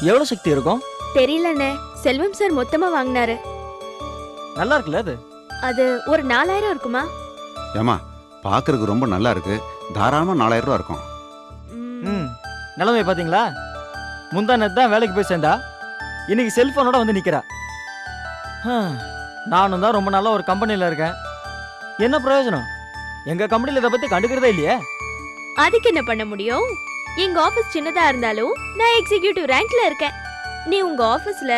எவ்வளவு சக்தி இருக்கும்? தெரியலண்ணே, செல்வம் சார் மொத்தமா வாங்கினாரு. நல்லா இருக்குல்ல அது? அது ஒரு 4000 இருக்குமா? ஏமா பாக்குறதுக்கு ரொம்ப நல்லா இருக்கு. தாராளமா 4000 ரூபா இருக்கும். நிலைமை பாத்தீங்களா? முந்தா நேத்து தான் வேலைக்கு போய் சேர்ந்தா, இன்னைக்கு செல்போனோட வந்து நிக்கிறா. நானும் தான் ரொம்ப நாளா ஒரு கம்பெனில இருக்கேன். என்ன பிரயோஜனம்? எங்க கம்பெனில இதை பத்தி கண்டுக்கிறதே இல்லையே. அதுக்கு என்ன பண்ண முடியும்? எங்க ஆபீஸ் சின்னதா இருந்தாலும் நான் எக்ஸிகியூட்டிவ் ரேங்க்ல இருக்கேன். நீ உங்க ஆபீஸ்ல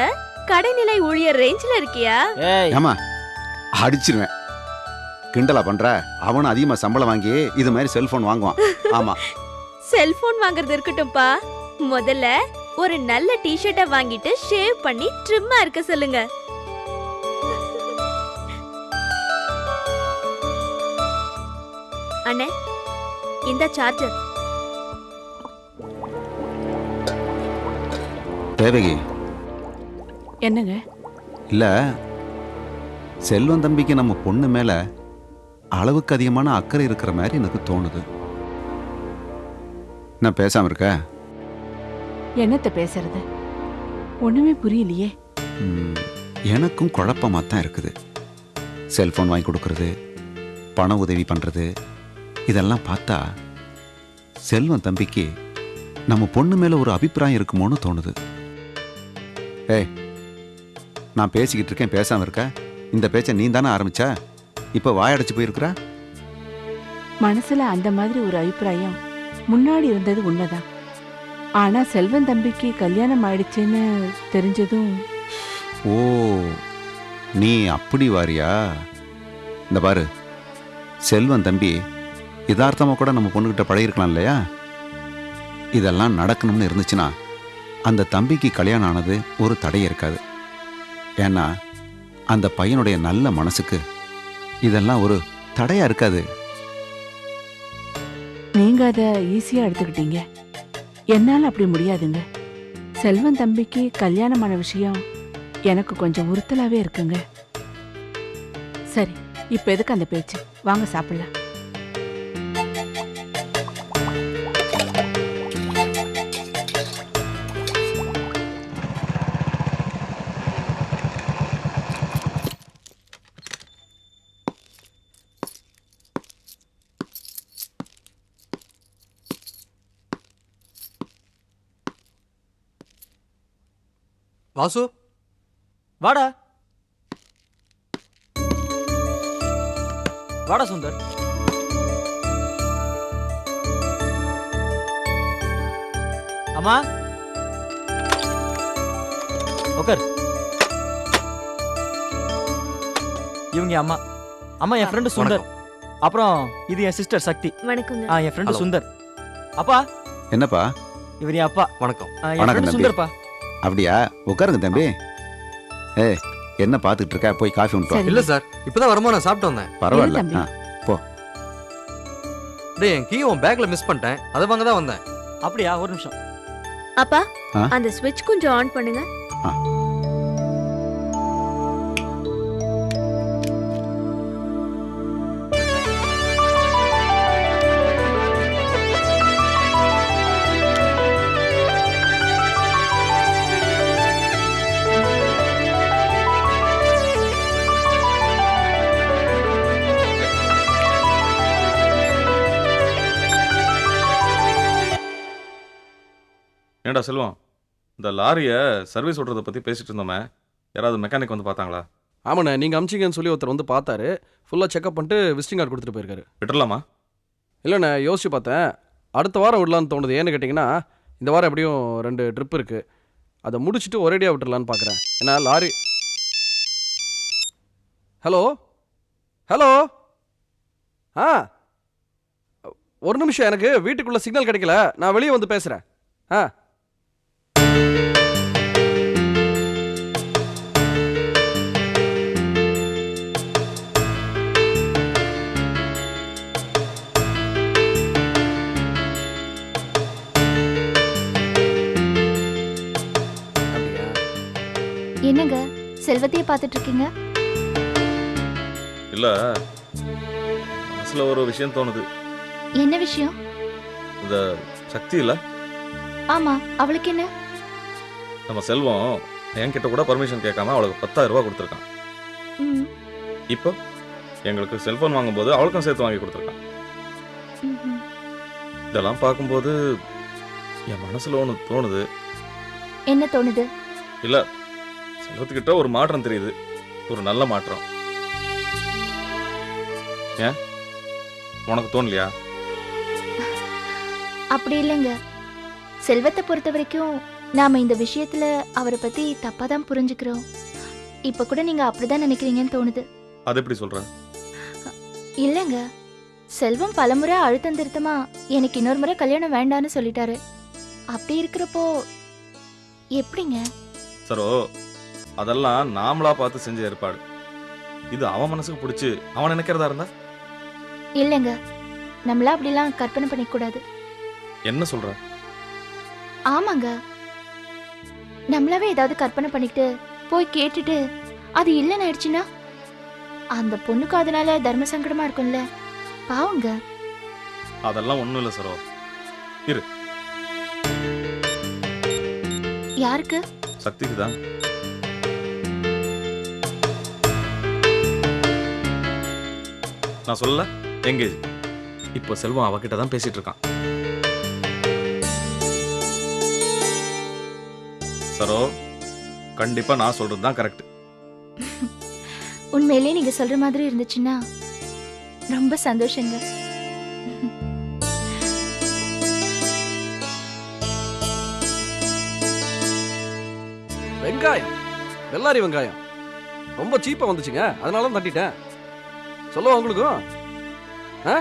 கடைநிலை ஊழியர் ரேஞ்ச்ல இருக்கியா? ஏமா அடிச்சிருவேன். கிண்டலா பண்ற? அவனும் அதிகமா சம்பளம் வாங்கி இது மாதிரி செல்போன் வாங்குவான். ஆமா, செல்போன் வாங்குறது இருக்கட்டும்பா, முதல்ல ஒரு நல்ல டி-ஷர்ட்டை வாங்கிட்டு ஷேவ் பண்ணி ட்ரிம்மா இருக்க சொல்லுங்க. அண்ணே, இந்த சார்ஜர். தேவகி. என்னங்க? இல்ல, செல்வம் தம்பிக்கு நம்ம பொண்ணு மேல அளவுக்கு அதிகமான அக்கறை இருக்கிற மாதிரி எனக்கு தோணுது. நான் பேசாம இருக்க? என்னத்த பேசுறது? ஒண்ணுமே புரியலையே. எனக்கும் குழப்பமா தான் இருக்குது. செல்போன் வாங்கி கொடுக்கறது, பண உதவி பண்றது, இதெல்லாம் பார்த்தா செல்வம் தம்பிக்கு நம்ம பொண்ணு மேல ஒரு அபிப்பிராயம் இருக்குமோன்னு தோணுது. ஏய், நான் பேசிக்கிட்டு இருக்கேன், பேசாம இருக்க? இந்த பேச்சை நீ தானே ஆரம்பிச்ச. இப்ப வாயடைச்சு போயிருக்கிற. மனசுல அந்த மாதிரி ஒரு அபிப்பிராயம் முன்னாடி இருந்தது உண்மைதான். ஆனா செல்வன் தம்பிக்கு கல்யாணம் ஆயிடுச்சுன்னு தெரிஞ்சதும். ஓ, நீ அப்படி வாரியா? இந்த பாரு, செல்வன் தம்பி யதார்த்தமா கூட நம்ம பொண்ணுகிட்ட பழகிருக்கலாம் இல்லையா? இதெல்லாம் நடக்கணும்னு இருந்துச்சுன்னா அந்த தம்பிக்கு கல்யாணம் ஆனது ஒரு தடையே இருக்காது. ஏன்னா அந்த பையனுடைய நல்ல மனசுக்கு இதெல்லாம் ஒரு தடையா இருக்காது. நீங்க அத ஈஸியா எடுத்துக்கிட்டீங்க. என்னால அப்படி முடியாதுங்க. செல்வன் தம்பிக்கு கல்யாணமான விஷயம் எனக்கு கொஞ்சம் உறுத்தலாவே இருக்குங்க. சரி, இப்ப எதுக்கு அந்த பேச்சு? வாங்க சாப்பிடலாம். வாசு, வாடா வாடா சுந்தர். அம்மா உட்கார். இவங்க அம்மா. அம்மா என் ஃப்ரெண்டு சுந்தர். அப்புறம் இது என் சிஸ்டர் சக்தி. வணக்கங்க. என் ஃப்ரெண்டு சுந்தர். அப்பா. என்னப்பா? இவர் என் அப்பா. வணக்கம். என் ஃப்ரெண்டு சுந்தர்ப்பா. அப்படியா? உட்காருங்க தம்பி. ஏய், என்ன பாத்துட்டு இருக்க? போய் காஃபி கொண்டு. இல்ல சார், இப்பதான் வரும்போது நான் சாப்பிட்டு வந்தேன். பரவாயில்ல, போ. டேய், என் கீ உன் பேக்ல மிஸ் பண்ணிட்டேன், அதை வாங்க தான் வந்தேன். அப்படியா? ஒரு நிமிஷம். அப்பா, அந்த ஸ்விட்ச் கொஞ்சம் ஆன் பண்ணுங்க. ஏண்டா செல்வம், இந்த லாரியை சர்வீஸ் ஓட்டுறதை பற்றி பேசிட்டு இருந்தோமே, யாராவது மெக்கானிக் வந்து பார்த்தாங்களா? ஆமாண்ணே, நீங்கள் அமிச்சிங்கன்னு சொல்லி ஒருத்தர் வந்து பார்த்தாரு. ஃபுல்லாக செக்அப் பண்ணிட்டு விசிட்டிங் கார்டு கொடுத்துட்டு போயிருக்காரு. விட்டுடலாமா? இல்லைண்ணே, யோசிச்சு பார்த்தேன். அடுத்த வாரம் விடலான்னு தோணுது. ஏன்னு கேட்டிங்கன்னா, இந்த வாரம் எப்படியும் 2 ட்ரிப் இருக்குது. அதை முடிச்சுட்டு ஒரேடியாக விட்டுடலான்னு பார்க்குறேன். ஏன்னா லாரி. ஹலோ ஹலோ ஒரு நிமிஷம், எனக்கு வீட்டுக்குள்ளே சிக்னல் கிடைக்கல, நான் வெளியே வந்து பேசுகிறேன். என்னங்க செல்வத்தையே பார்த்துட்டு இருக்கீங்க? இல்ல, மனசுல ஒரு விஷயம் தோணுது. என்ன விஷயம்? இந்த சக்தி இல்ல, ஆமா, அவளுக்கு என்ன? நம்ம செல்வம் என்கிட்ட கூட பர்மிஷன் கேட்காம அவளுக்கு 10,000 ரூபாய் கொடுத்துருக்கான். ம், இப்போ எங்களுக்கு செல்போன் வாங்கும்போது அவளுக்கும் சேர்த்து வாங்கி கொடுத்துருக்கான். ம்ஹும். இதெல்லாம் பார்க்கும்போது என் மனசுல ஒன்று தோணுது. என்ன தோணுது? இல்ல, செல்வத்துக்கிட்ட ஒரு மாற்றம் தெரியுது, ஒரு நல்ல மாற்றம். ஏன், உனக்கு தோணலையா? அப்படி இல்லைங்க. செல்வத்தை பொறுத்த வரைக்கும் நாம இந்த விஷயத்துல அவரை பத்தி தப்பா தான் புரிஞ்சுக்கிறோம். இப்ப கூட நீங்க அப்படிதான் நினைக்கிறீங்கன்னு தோணுது. அது எப்படி சொல்ற? இல்லைங்க, செல்வம் பலமுறை அழுத்தம் திருத்தமா எனக்கு இன்னொரு முறை கல்யாணம் வேண்டான்னு சொல்லிட்டாரு. அப்படி இருக்கிறப்போ எப்படிங்க? சரோ, அதெல்லாம் நாமளா பார்த்து செஞ்ச ஏற்பாடு. இது அவன் மனசுக்கு பிடிச்சி அவன் நினைக்கிறதா இருந்தா? இல்லைங்க, நம்மளா அப்படிலாம் கற்பனை பண்ணிக்க கூடாது. என்ன சொல்ற? ஆமாங்க, நம்மளாவே ஏதாவது கற்பனை பண்ணிக்கிட்டு போய் கேட்டுட்டு அது இல்லைன்னு ஆயிடுச்சுன்னா அந்த பொண்ணுக்கு அதனால தர்ம சங்கடமா இருக்கும்ல. பாவங்க. அதெல்லாம் ஒண்ணும் இல்ல சரோ. யாருக்கு? சக்திக்கு தான். நான் சொல்ல எங்கேஜ். இப்போ செல்வம் அவகிட்ட தான் பேசிட்டு இருக்கான். சரோ, கண்டிப்பா நான் சொல்றது தான் கரெக்ட். உண்மையிலேயே நீங்க சொல்ற மாதிரி இருந்துச்சுன்னா ரொம்ப சந்தோஷங்க. வெங்காயம், வெள்ளாரி வெங்காயம் ரொம்ப சீப்பாக வந்துச்சுங்க, அதனால தான் தட்டிட்டேன். சொல்லவா உங்களுக்கும்? ஆ,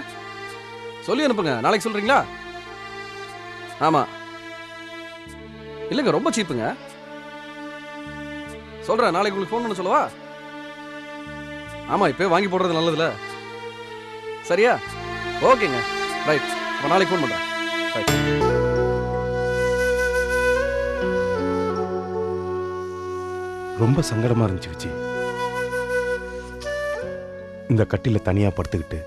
சொல்லி அனுப்புங்க. நாளைக்கு சொல்றீங்களா? ஆமாம், இல்லைங்க ரொம்ப சீப்புங்க. சொல்கிறேன், நாளைக்கு உங்களுக்கு ஃபோன் பண்ண சொல்லவா? ஆமாம், இப்போ வாங்கி போடுறது நல்லதுல. சரியா? ஓகேங்க, ரைட். அப்போ நாளைக்கு ஃபோன் பண்ணுறேன். ரைட். ரொம்ப சங்கடமா இருந்துச்சு விஜி. இந்த கட்டில தனியா படுத்துக்கிட்டு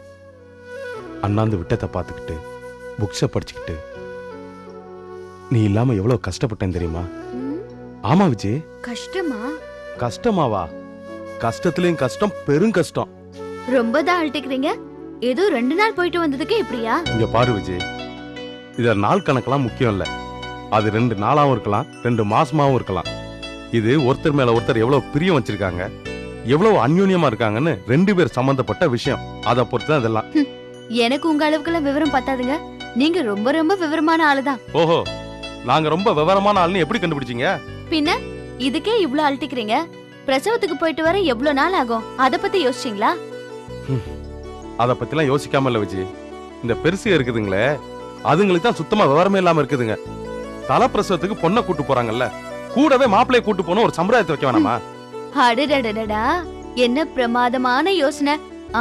அண்ணாந்து விட்டத்தை பார்த்துக்கிட்டு புக்ஸை படிச்சுக்கிட்டு நீ இல்லாம எவ்வளவு கஷ்டப்பட்டேன் தெரியுமா? ஆமா விஜி. கஷ்டமா? கஷ்டமாவா? கஷ்டத்துலயும் கஷ்டம், பெரும் கஷ்டம். ரொம்ப தான் அழட்டிக்கிறீங்க. ஏதோ 2 நாள் போயிட்டு வந்ததுக்கு இப்படியா? இங்க பாரு விஜய், இத நாள் கணக்கெல்லாம் முக்கியம் இல்ல. அது 2 நாளாவும் இருக்கலாம், 2 மாசமாவும் இருக்கலாம். இது ஒருத்தர் மேல ஒருத்தர் எவ்வளவு பிரியம் வச்சிருக்காங்க, எவ்வளவு அந்யோன்யமா இருக்காங்கன்னு 2 பேர் சம்பந்தப்பட்ட விஷயம். அதை பொறுத்து தான் இதெல்லாம். எனக்கு உங்க அளவுக்குலாம் விவரம் பத்தாதுங்க. நீங்க ரொம்ப ரொம்ப விவரமான ஆளுதான். ஓஹோ, நாங்க ரொம்ப விவரமான ஆளுன்னு எப்படி கண்டுபிடிச்சீங்க? பின்ன இதுக்கே இவ்ளோ அழட்டிக்கிறீங்க. பிரசவத்துக்கு போயிட்டு வர எவ்வளவு நாள் ஆகும், அத பத்தி யோசிச்சீங்களா? அதை பத்திலாம் யோசிக்காம இல்ல விஜய். இந்த பெருசு இருக்குதுங்களே, அதுங்களுக்கு தான் சுத்தமா விவரமே இல்லாம இருக்குதுங்க. தலப்பிரசவத்துக்கு பொண்ணை கூட்டு போறாங்கல்ல, கூடவே மாப்பிள்ளைய கூட்டு போன ஒரு சம்பிரதாயத்தை வைக்க வேணாமா? அடடடடா, என்ன பிரமாதமான யோசனை.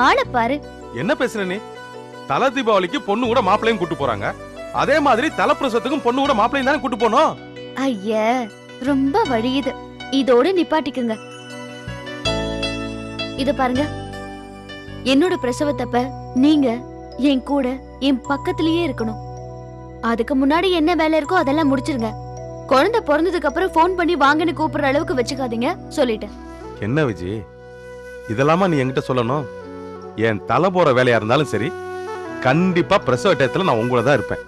ஆள பாரு. என்ன பேசுற நீ? தல தீபாவளிக்கு பொண்ணு கூட மாப்பிள்ளையும் கூட்டு போறாங்க, அதே மாதிரி தலப்பிரசவத்துக்கும் பொண்ணு கூட மாப்பிள்ளையும் தானே கூட்டு போனோம். ஐயா, ரொம்ப வழியுது. இதோட நிப்பாட்டிக்குங்க. இத பாருங்க, என்னோட பிரசவத்தப்ப நீங்க என் கூட என் பக்கத்திலேயே இருக்கணும். அதுக்கு முன்னாடி என்ன வேலை இருக்கோ அதெல்லாம் முடிச்சிருங்க. குழந்தை பிறந்ததுக்கு அப்புறம் ஃபோன் பண்ணி வாங்கன்னு கூப்பிடுற அளவுக்கு வச்சுக்காதீங்க, சொல்லிட்டேன். என்ன விஜய், இதெல்லாமா நீ என்கிட்ட சொல்லணும்? என் தலை போற வேலையா இருந்தாலும் சரி, கண்டிப்பா பிரசவ டயத்துல நான் உங்கள தான் இருப்பேன்.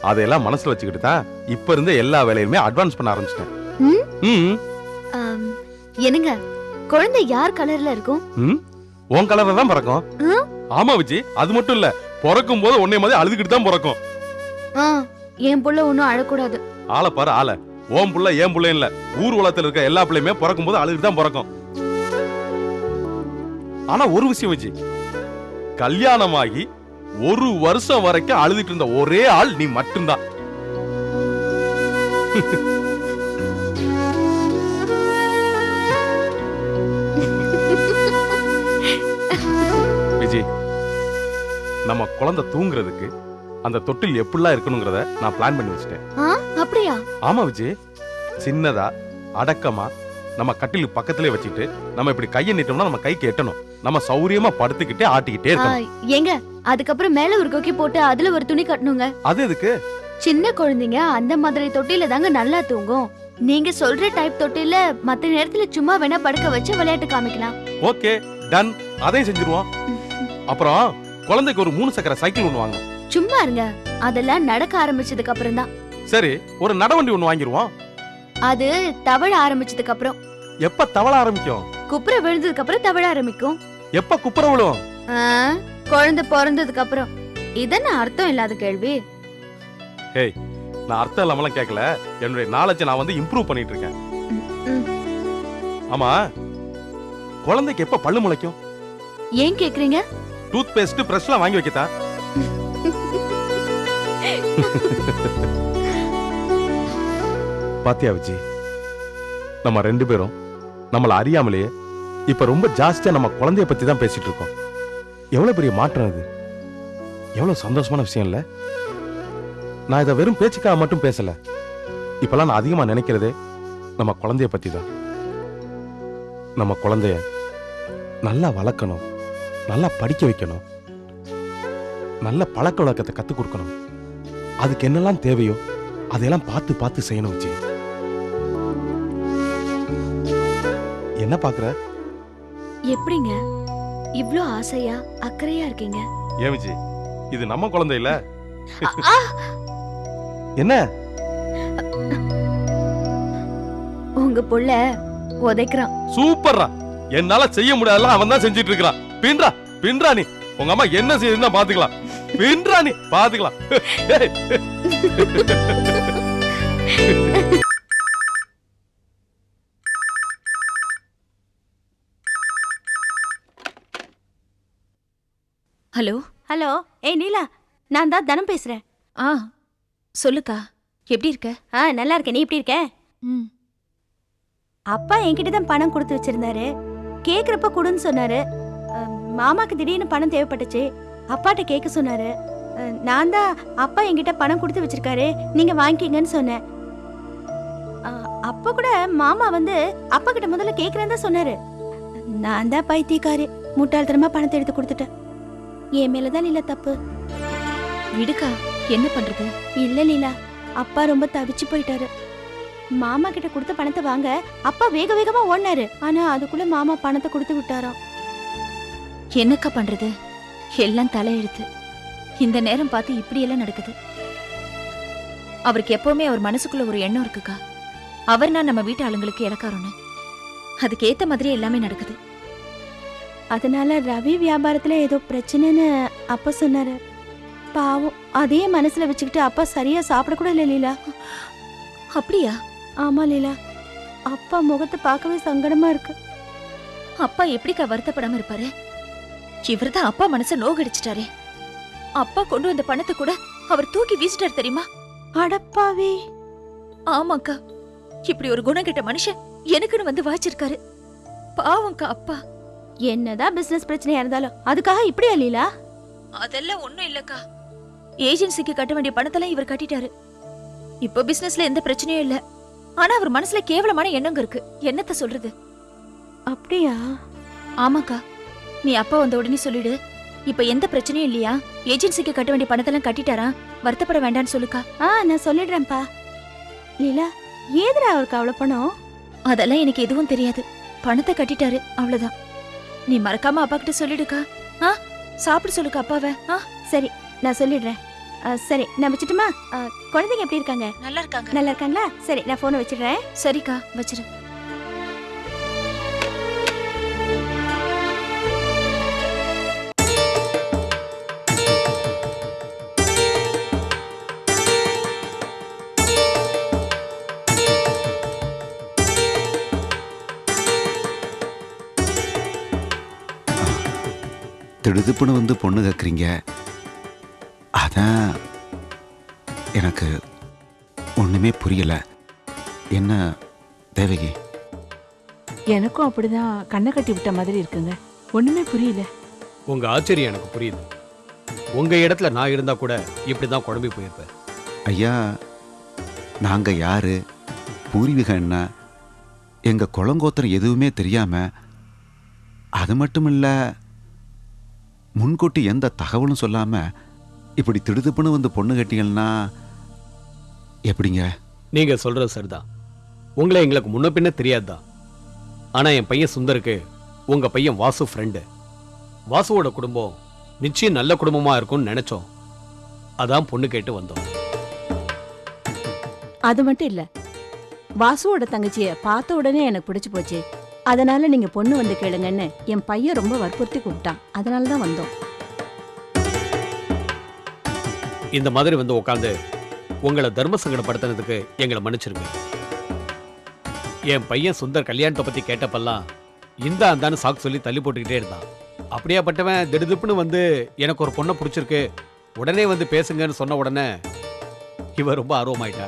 அதையெல்லாம் மனசுல வச்சுக்கிட்டு தான் இப்ப இருந்த எல்லா வேலையுமே அட்வான்ஸ் பண்ண ஆரம்பிச்சிட்டேன். என்னங்க, குழந்தை யார் கலர்ல இருக்கும்? உன் கலர்ல தான் பிறக்கும். ஆமா விஜய், அது மட்டும் இல்ல, பிறக்கும் போது உன்னை மாதிரி அழுதுகிட்டு தான் பிறக்கும். என் புள்ள ஒன்னும் அழக்கூடாது. ஆளை பாரு ஆளை. ஓம் புள்ள ஏன் புள்ள இல்ல, ஊர் உலகத்துல இருக்க எல்லா பிள்ளையுமே பிறக்கும் போது அழுதுகிட்டு தான் பிறக்கும். ஆனா ஒரு விஷயம் விஜய், கல்யாணமாகி 1 வருஷம் வரைக்கும் அழுதுட்டு இருந்த ஒரே ஆள் நீ மட்டும்தான். விஜய், நம்ம குழந்தை தூங்குறதுக்கு அந்த தொட்டில் எப்படிலாம் இருக்கணுங்கிறத நான் பிளான் பண்ணி வச்சிட்டேன். அப்படியா? ஆமா விஜய், சின்னதா அடக்கமா நம்ம கட்டில் பக்கத்திலே வச்சுட்டு நம்ம இப்படி கையை நீட்டோம்னா நம்ம கைக்கு எட்டணும். நம்ம சௌரியமா படுத்துக்கிட்டே ஆட்டிக்கிட்டே இருக்கணும். ஏங்க, அதுக்கப்புறம் மேல ஒரு கொக்கி போட்டு அதுல ஒரு துணி கட்டணுங்க. அது எதுக்கு? சின்ன குழந்தைங்க அந்த மாதிரி தொட்டில தாங்க நல்லா தூங்கும். நீங்க சொல்ற டைப் தொட்டில மத்த நேரத்துல சும்மா வேணா படுக்க வச்சு விளையாட்டு காமிக்கலாம். ஓகே டன், அதையும் செஞ்சிருவோம். அப்புறம் குழந்தைக்கு ஒரு 3 சக்கர சைக்கிள் ஒன்று வாங்கணும். சும்மா இருங்க, அதெல்லாம் நடக்க ஆரம்பிச்சதுக்கு அப்புறம் தான். சரி, ஒரு நடவண்டி ஒன்று வாங்கிடுவோம். அது தவழ ஆரம்பிச்சதுக்கு அப்புறம். எப்ப தவள ஆரம்பிக்கும்? குப்புற விழுந்ததுக்கு அப்புறம் தவழ ஆரம்பிக்கும். எப்ப குப்புற விழும்? குழந்தை பிறந்ததுக்கு அப்புறம். இதென்ன அர்த்தம் இல்லாத கேள்வி? ஹேய், நான் அர்த்தம் இல்லாமலாம் கேட்கல. என்னுடைய நாலேஜை நான் வந்து இம்ப்ரூவ் பண்ணிட்டு இருக்கேன். ஆமா, குழந்தைக்கு எப்ப பல்லு முளைக்கும்? ஏன் கேக்குறீங்க? டூத் பேஸ்ட் பிரஷ்லாம் வாங்கி வைக்கதா? பாத்தியா விஜி, நம்ம 2 பேரும் நம்மள அறியாமலேயே இப்ப ரொம்ப ஜாஸ்தியா நம்ம குழந்தைய பத்தி தான் பேசிட்டு இருக்கோம். எவ்வளவு பெரிய மாற்றம் இது! எவ்வளவு சந்தோஷமான விஷயம் இல்ல? நான் இதை வெறும் பேச்சுக்காக மட்டும் பேசல. இப்பெல்லாம் நான் அதிகமா நினைக்கிறதே நம்ம குழந்தைய பத்தி தான். நம்ம குழந்தைய நல்லா வளர்க்கணும், நல்லா படிக்க வைக்கணும், நல்ல பழக்க வழக்கத்தை கத்துக் கொடுக்கணும். அதுக்கு என்னெல்லாம் தேவையோ அதையெல்லாம் பார்த்து பார்த்து செய்யணும் விஜி. என்ன பாக்குற? எப்படிங்க இவ்ளோ ஆசையா அக்கறையா இருக்கீங்க? ஏன் விஜி, இது நம்ம குழந்தை இல்ல? என்ன உங்க புள்ள உதைக்கிறான். சூப்பர்ரா! என்னால செய்ய முடியாதெல்லாம் அவன் தான் செஞ்சிட்டு இருக்கான். பின்றா பின்றா, நீ உங்க அம்மா என்ன செய்யுதுன்னா பாத்துக்கலாம். பின்றா, நீ பாத்துக்கலாம். ஹலோ ஹலோ, ஏய் நீலா, நான் தான் தனம் பேசுறேன். சொல்லுக்கா, எப்படி இருக்க? நல்லா இருக்கேன். நீ எப்படி இருக்க? அப்பா என்கிட்ட தான் பணம் கொடுத்து வச்சிருந்தாரு. கேக்குறப்ப கொடுன்னு சொன்னாரு. மாமாக்கு திடீர்னு பணம் தேவைப்பட்டுச்சு. அப்பாட்ட கேட்க சொன்னாரு. நான் தான் அப்பா என்கிட்ட பணம் கொடுத்து வச்சிருக்காரு, நீங்க வாங்கிக்கிங்கன்னு சொன்னேன். அப்ப கூட மாமா வந்து அப்பா கிட்ட முதல்ல கேக்குறேன்னு தான் சொன்னாரு. நான் தான் பைத்தியக்காரி, முட்டாள்தனமா பணத்தை எடுத்து கொடுத்துட்டேன். என் மேலதான் இல்ல தப்பு. விடுக்கா, என்ன பண்றது? இல்ல லீலா, அப்பா ரொம்ப தவிச்சு போயிட்டாரு. மாமா கிட்ட கொடுத்த பணத்தை வாங்க அப்பா வேக வேகமா ஓடினாரு. ஆனா அதுக்குள்ள மாமா பணத்தை கொடுத்து விட்டாராம். என்னக்கா பண்றது? எல்லாம் தலையெழுத்து. இந்த நேரம் பார்த்து இப்படி எல்லாம் நடக்குது. அவருக்கு எப்பவுமே அவர் மனசுக்குள்ள ஒரு எண்ணம் இருக்குக்கா. அவர்னா நம்ம வீட்டு ஆளுங்களுக்கு இலக்காரம்னு. அதுக்கு ஏத்த மாதிரி எல்லாமே நடக்குது. அதனால ரவி வியாபாரத்துல ஏதோ பிரச்சனைன்னு அப்பா சொன்னாரு. பாவம், அதே மனசுல வச்சுக்கிட்டு அப்பா சரியா சாப்பிட கூட இல்ல லீலா. அப்படியா? ஆமா லீலா, அப்பா முகத்தை பார்க்கவே சங்கடமா இருக்கு. அப்பா எப்படிக்கா வருத்தப்படாம இருப்பாரு? இவர்தான் அப்பா மனச நோகடிச்சிட்டாரே. அப்பா கொண்டு வந்த பணத்தை கூட அவர் தூக்கி வீசிட்டார் தெரியுமா? அடப்பாவே! ஆமாக்கா, இப்படி ஒரு குணம் கெட்ட மனுஷன் எனக்குன்னு வந்து வாச்சிருக்காரு. பாவம்க்கா அப்பா. என்னதான் பிசினஸ் பிரச்சனையா இருந்தாலும் அதுக்காக இப்படியா லீலா? அதெல்லாம் ஒண்ணும் இல்லக்கா. ஏஜென்சிக்கு கட்ட வேண்டிய பணத்தெல்லாம் இவர் கட்டிட்டாரு. இப்போ பிசினஸ்ல எந்த பிரச்சனையும் இல்ல. ஆனா அவர் மனசுல கேவலமான எண்ணங்க இருக்கு. என்னத்த சொல்றது? அப்படியா? ஆமாக்கா, நீ அப்பா வந்த உடனே சொல்லிடு. இப்ப எந்த பிரச்சனையும் இல்லையா? ஏஜென்சிக்கு கட்ட வேண்டிய பணத்தெல்லாம் கட்டிட்டாரா? வருத்தப்பட வேண்டாம்னு சொல்லுக்கா. நான் சொல்லிடுறேன்ப்பா. லீலா, ஏதுடா அவருக்கு அவ்வளவு பணம்? அதெல்லாம் எனக்கு எதுவும் தெரியாது. பணத்தை கட்டிட்டாரு, அவ்வளவுதான். நீ மறக்காம அப்பா கிட்ட சொல்லிடுக்கா. சாப்பிட சொல்லுக்கா அப்பாவை. சரி, நான் சொல்லிடுறேன். சரி, நான் வச்சுட்டுமா? குழந்தைங்க எப்படி இருக்காங்க? நல்லா இருக்காங்க. நல்லா இருக்காங்களா? சரி, நான் போனை வச்சிடுறேன். சரிக்கா, வச்சிரு. திடுதுப்புன்னு வந்து பொண்ணு கேட்குறீங்க. அதான் எனக்கு ஒன்றுமே புரியல. என்ன தேவகி? எனக்கும் அப்படிதான் கண்ணை கட்டி விட்ட மாதிரி இருக்குங்க. ஒண்ணுமே புரியல. உங்க ஆச்சரியம் எனக்கு புரியுது. உங்க இடத்துல நான் இருந்தா கூட இப்படிதான் குழம்பி போயிருப்பேன். ஐயா, நாங்கள் யாரு, பூர்வீகம் என்ன, எங்கள் குளங்கோத்திரம் எதுவுமே தெரியாமல், அது மட்டும் இல்லை முன்கூட்டி எந்த தகவலும் சொல்லாமல் இப்படி திடுதுப்புன்னு வந்து பொண்ணு கட்டிங்கன்னா எப்படிங்க? நீங்க சொல்றது சரிதான். உங்களை எங்களுக்கு முன்ன பின்ன தெரியாதுதான். ஆனா என் பையன் சுந்தருக்கு உங்க பையன் வாசு ஃப்ரெண்டு. வாசுவோட குடும்பம் நிச்சயம் நல்ல குடும்பமா இருக்கும்னு நினைச்சோம். அதான் பொண்ணு கேட்டு வந்தோம். அது மட்டும் இல்ல, வாசுவோட தங்கச்சிய பார்த்த உடனே எனக்கு பிடிச்சு போச்சு. அதனால நீங்க பொண்ணு வந்து கேளுங்கன்னு என் பையன் ரொம்ப வற்புறுத்தி கூப்பிட்டான். அதனாலதான் வந்தோம். இந்த மாதிரி வந்து உட்காந்து உங்களை தர்ம சங்கடப்படுத்தினதுக்கு எங்களை மன்னிச்சிருங்க. என் பையன் சுந்தர் கல்யாணத்தை பத்தி கேட்டப்பெல்லாம் இந்த அந்தான்னு சாக்கு சொல்லி தள்ளி போட்டுக்கிட்டே இருந்தான். அப்படியாப்பட்டவன் திடுதுப்புன்னு வந்து எனக்கு ஒரு பொண்ணை பிடிச்சிருக்கு, உடனே வந்து பேசுங்கன்னு சொன்ன உடனே இவன் ரொம்ப ஆர்வமாயிட்டா.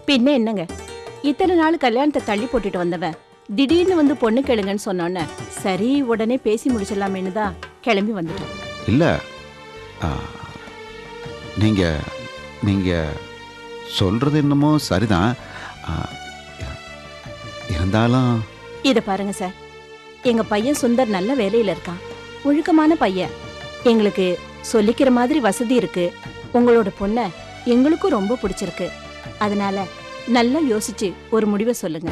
பின்ன என்னங்க, இத்தனை நாள் கல்யாணத்தை தள்ளி போட்டுட்டு வந்தவன் திடீர்னு வந்து பொண்ணு கேளுங்கன்னு சொன்னோன்னே சரி உடனே பேசி முடிச்சிடலாமேன்னு தான் கிளம்பி வந்துட்டோம். இல்லை, நீங்க நீங்க சொல்றது என்னமோ சரிதான். ஆ, இருந்தாலும் இத பாருங்க சார், எங்க பையன் சுந்தர் நல்ல வேலையில இருக்கான், ஒழுக்கமான பையன். எங்களுக்கு சொல்லிக்கிற மாதிரி வசதி இருக்கு. உங்களோட பொண்ண எங்களுக்கும் ரொம்ப பிடிச்சிருக்கு. அதனால நல்லா யோசிச்சு ஒரு முடிவை சொல்லுங்க.